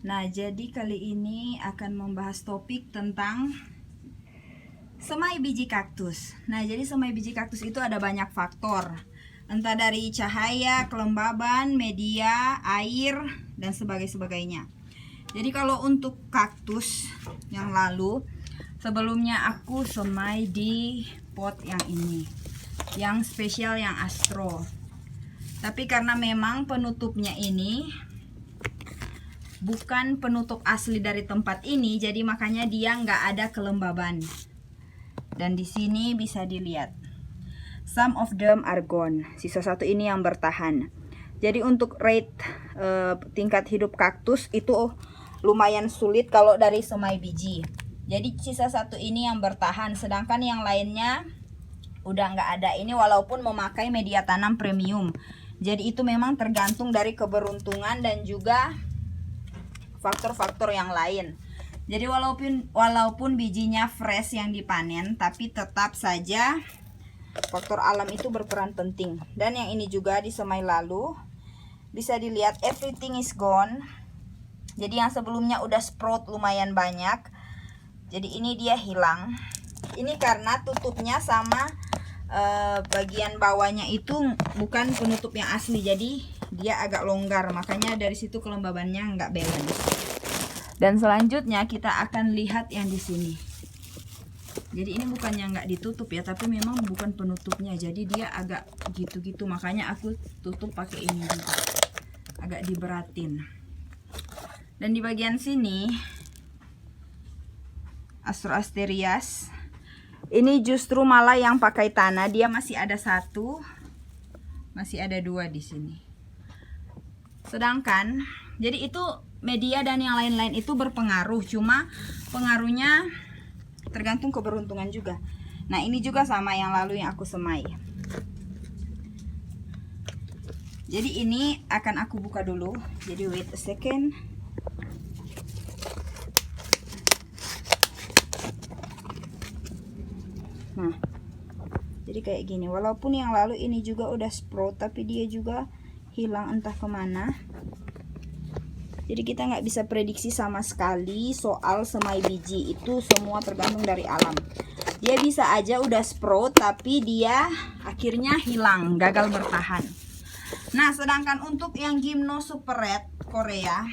Nah, jadi kali ini akan membahas topik tentang semai biji kaktus. Nah, jadi semai biji kaktus itu ada banyak faktor. Entah dari cahaya, kelembaban, media, air, dan sebagainya. Jadi kalau untuk kaktus yang lalu, sebelumnya aku semai di pot yang ini, yang spesial, yang astro. Tapi karena memang penutupnya ini bukan penutup asli dari tempat ini, jadi makanya dia nggak ada kelembaban. Dan di sini bisa dilihat, some of them are gone. Sisa satu ini yang bertahan. Jadi untuk rate tingkat hidup kaktus itu lumayan sulit kalau dari semai biji. Jadi sisa satu ini yang bertahan, sedangkan yang lainnya udah nggak ada. Ini walaupun memakai media tanam premium. Jadi itu memang tergantung dari keberuntungan dan juga faktor-faktor yang lain. Jadi walaupun bijinya fresh yang dipanen, tapi tetap saja faktor alam itu berperan penting. Dan yang ini juga di semai lalu bisa dilihat everything is gone. Jadi yang sebelumnya udah sprout lumayan banyak, jadi ini dia hilang. Ini karena tutupnya sama bagian bawahnya itu bukan penutup yang asli, jadi dia agak longgar, makanya dari situ kelembabannya nggak balance. Dan selanjutnya kita akan lihat yang di sini. Jadi ini bukannya nggak ditutup ya, tapi memang bukan penutupnya, jadi dia agak gitu-gitu, makanya aku tutup pakai ini juga, agak diberatin. Dan di bagian sini Astroasterias ini justru malah yang pakai tanah, dia masih ada satu, masih ada dua di sini. Sedangkan jadi itu media dan yang lain-lain itu berpengaruh, cuma pengaruhnya tergantung keberuntungan juga. Nah, ini juga sama yang lalu yang aku semai. Jadi ini akan aku buka dulu. Jadi wait a second. Nah, jadi kayak gini. Walaupun yang lalu ini juga udah sprout, tapi dia juga hilang entah kemana. Jadi kita nggak bisa prediksi sama sekali soal semai biji, itu semua tergantung dari alam. Dia bisa aja udah sprout tapi dia akhirnya hilang, gagal bertahan. Nah, sedangkan untuk yang Gymno Super Red Korea,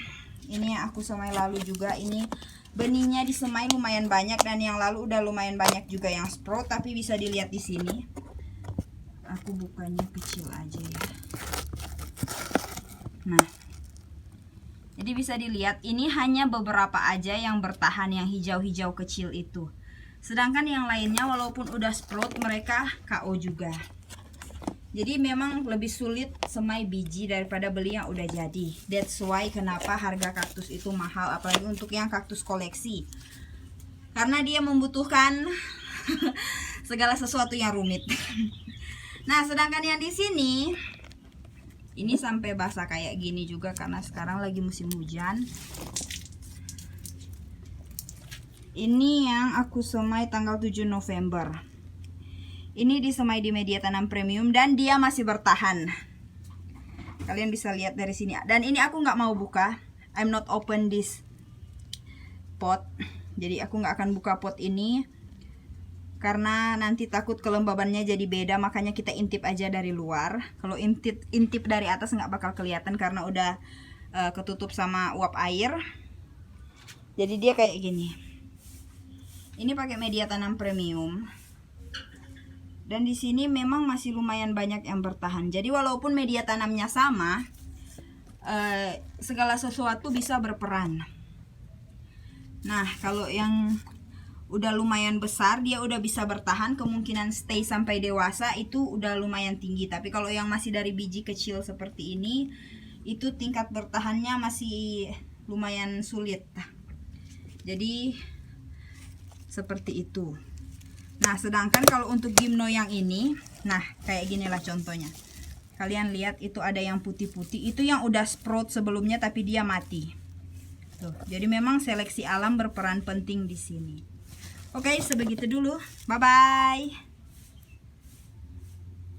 ini yang aku semai lalu juga, ini benihnya disemai lumayan banyak, dan yang lalu udah lumayan banyak juga yang sprout, tapi bisa dilihat di sini. Aku bukanya kecil aja ya. Nah, jadi bisa dilihat ini hanya beberapa aja yang bertahan, yang hijau-hijau kecil itu. Sedangkan yang lainnya walaupun udah sprout mereka KO juga. Jadi memang lebih sulit semai biji daripada beli yang udah jadi. That's why kenapa harga kaktus itu mahal, apalagi untuk yang kaktus koleksi. Karena dia membutuhkan segala sesuatu yang rumit. Nah, sedangkan yang di sini ini sampai basah kayak gini juga karena sekarang lagi musim hujan. Ini yang aku semai tanggal 7 November. Ini disemai di media tanam premium dan dia masih bertahan. Kalian bisa lihat dari sini. Dan ini aku nggak mau buka. I'm not open this pot. Jadi aku nggak akan buka pot ini karena nanti takut kelembabannya jadi beda, makanya kita intip aja dari luar. Kalau intip dari atas nggak bakal kelihatan karena udah ketutup sama uap air. Jadi dia kayak gini. Ini pakai media tanam premium. Dan di sini memang masih lumayan banyak yang bertahan. Jadi walaupun media tanamnya sama, segala sesuatu bisa berperan. Nah, kalau yang udah lumayan besar, dia udah bisa bertahan, kemungkinan stay sampai dewasa itu udah lumayan tinggi. Tapi kalau yang masih dari biji kecil seperti ini, itu tingkat bertahannya masih lumayan sulit. Jadi seperti itu. Nah, sedangkan kalau untuk Gymno yang ini, nah kayak ginilah contohnya. Kalian lihat itu ada yang putih-putih, itu yang udah sprout sebelumnya tapi dia mati. Tuh, jadi memang seleksi alam berperan penting di sini. Oke, sebegitu dulu. Bye bye.